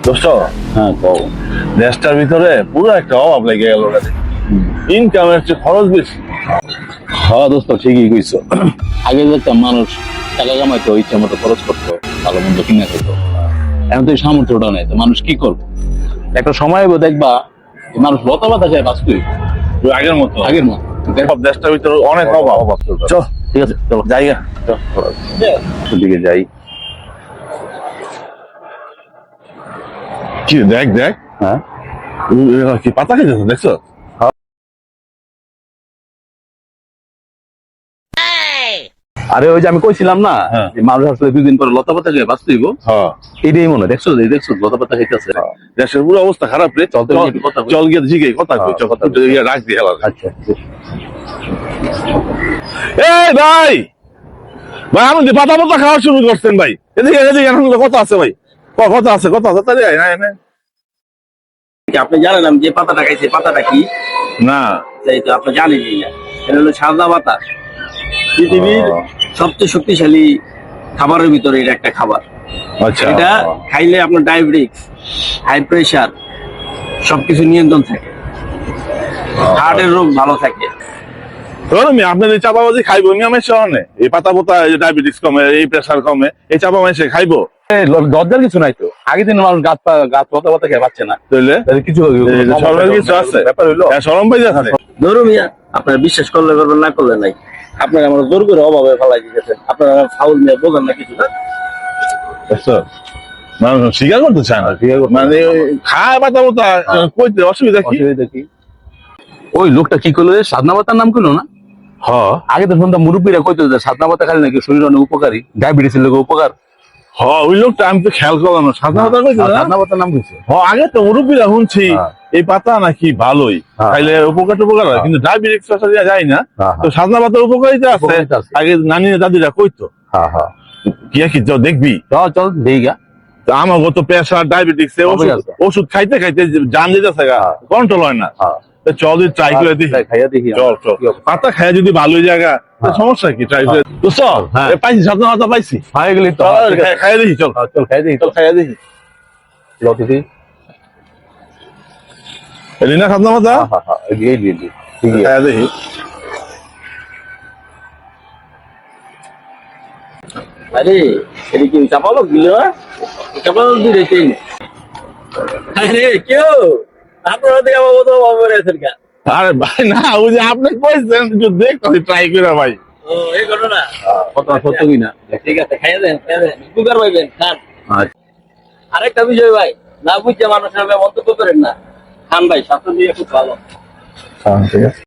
দোস্ত, হ্যাঁ কও। দেশটার ভিতরে পুরো একটা অভাব লেগে গেল। ইনকামের চেয়ে খরচ বেশি। হ্যাঁ দোস্ত, ঠিকই কইছো। আগে দেখতাম মানুষ টাকা কামাইতো, ইচ্ছা মতো খরচ করতো, ভালো মন্দ কিনা খেতো। এখন তো এই সামর্থ্যটা নেই, তো মানুষ কি করবো? একটা সময় হবে দেখবা যে মানুষ লতা পাতা যায় বাঁচতে আগের মতো আগের মতো। সব দেশটার ভিতরে অনেক অভাব। চল, ঠিক আছে, চলো জায়গা দিকে যাই। কি দেখ দেখ, হ্যাঁ কি পাতা খেতেছে দেখছো? আরে ওই যে আমি কইছিলাম না, হ্যাঁ। যে মানুষ আসলে 2 দিন পরে লতা পাতা যায় বাঁচতে হইব। হ্যাঁ, এটাই মনে হয়। দেখছো দেখছো লতা পাতা খাইতেছে। দেশের পুরো অবস্থা খারাপ রে। চল তো একটু কথা বলি। চল গিয়ে জিগে কথা কই। হ্যাঁ, চল, কথা বলি। রাখ দিয়ে হেলা। আচ্ছা এই ভাই, ভাই আমাদের পাতা পাতা খাওয়া শুরু করছেন ভাই। এদিকে এদিকে এখন কথা আছে ভাই, কথা আছে তাড়াতাড়ি আয়। না আপনি জানেন আমি যে পাতাটা খাইছি পাতাটা কি? না, তাই তো আপনি জানেনই না। এটা হলো সাজনা পাতা। পৃথিবীর সবচেয়ে শক্তিশালী খাবারের ভিতরে এটা একটা খাবার। আচ্ছা, এটা খাইলে আপনার ডায়াবেটিস, হাই প্রেশার সবকিছু নিয়ন্ত্রণ থাকে, হার্টের রোগ ভালো থাকে। আপনার এই চাপাবাজি খাইবো নিয়মের শহরে? এই পাতা পোতা ডায়াবেটিস কমে, এই প্রেশার কমে, এই চাপা মাইসে খাইবো? লজ্জার কিছু নাই তো। আগে দিন মানুষ গাছ লতা পাতা খেয়ে পাচ্ছে না, তাইলে তাহলে কিছু সরকার কিছু আছে? ব্যাপার হইলো। হ্যাঁ, শরম পাই যাচ্ছে। ধরুন মিয়া, আপনার বিশ্বাস করলে করবেন, না করলে নাই। আপনার আমার জোর করে অভাবে ফেলাই দিয়েছেন। আপনার আমার ফাউল মিয়া বোঝেন না কিছু না। বুঝছো? মানুষ স্বীকার করতে চায় না। মানে খায় পাতা পোতা কইতে অসুবিধা কি? অসুবিধা কি? ওই লোকটা কি করলো, সাদনা পাতার নাম করলো না? হ্যাঁ আগে তো শুনতাম মুরব্বীরা কইতো যে সাদনা পাতা খালি নাকি শরীর অনেক উপকারী, ডায়াবেটিসের লোক উপকার। হ্যাঁ, ওই লোকটা আমি তো খেয়াল করলাম না। সাদা পাতা কইছে না? সাদনা পাতার নাম কইছে। হ্যাঁ, আগে তো মুরব্বীরা শুনছি হ্যাঁ। এই পাতা নাকি ভালোই, হ্যাঁ। খাইলে উপকার টুপকার হয়, কিন্তু ডায়াবেটিস যায় না। হ্যাঁ, তো সাদনা পাতার উপকারিতা আছে, উপকারিতা আছে। আগে নানি দাদিরা কইতো। হ্যাঁ হ্যাঁ, কি চল দেখবি। চল চল দেইগা। তো আমার গত প্রেশার ডায়াবেটিস সবই আছে। ওষুধ খাইতে খাইতে জান যেতেছে, হ্যাঁ। কন্ট্রোল হয় না। হ্যাঁ, তো চল ট্রাই করে দেখি। খাইয়া দেখি। চল পাতা খাইয়া যদি ভালোই জায়গা, তো সমস্যা কি? ট্রাই করে তো চল। হ্যাঁ। পাইছি, সাদনা পাতা পাইছি। খাই গেলি তো। চল খাইয়া দেখি। চল চল খাই দেখি। চল খাইয়া দেখি। লতি। এলি না সাদনা পাতা? হ্যাঁ হ্যাঁ, এই দি দি। ঠিক আছে। খাইয়া দেখি। আরে এটা কি চাপালো দিল না? চাপালো দিলে তিন। আরে কেউ আপনারা দিকে আমার মতো অভাব করে আছেন কেন? আরে ভাই না, ওই যে আপনি কইছেন একটু দেখতে ট্রাই করে ভাই। ও এই ঘটনা। কত সত্য কিনা? ঠিক আছে, খাইয়া দেন উপকার পাইবেন খান। আচ্ছা। আরেকটা বিষয় ভাই, না বুঝছে মানুষের মন্তব্য করেন না। খান ভাই, স্বাস্থ্য দিয়ে খুব ভালো। ঠিক আছে।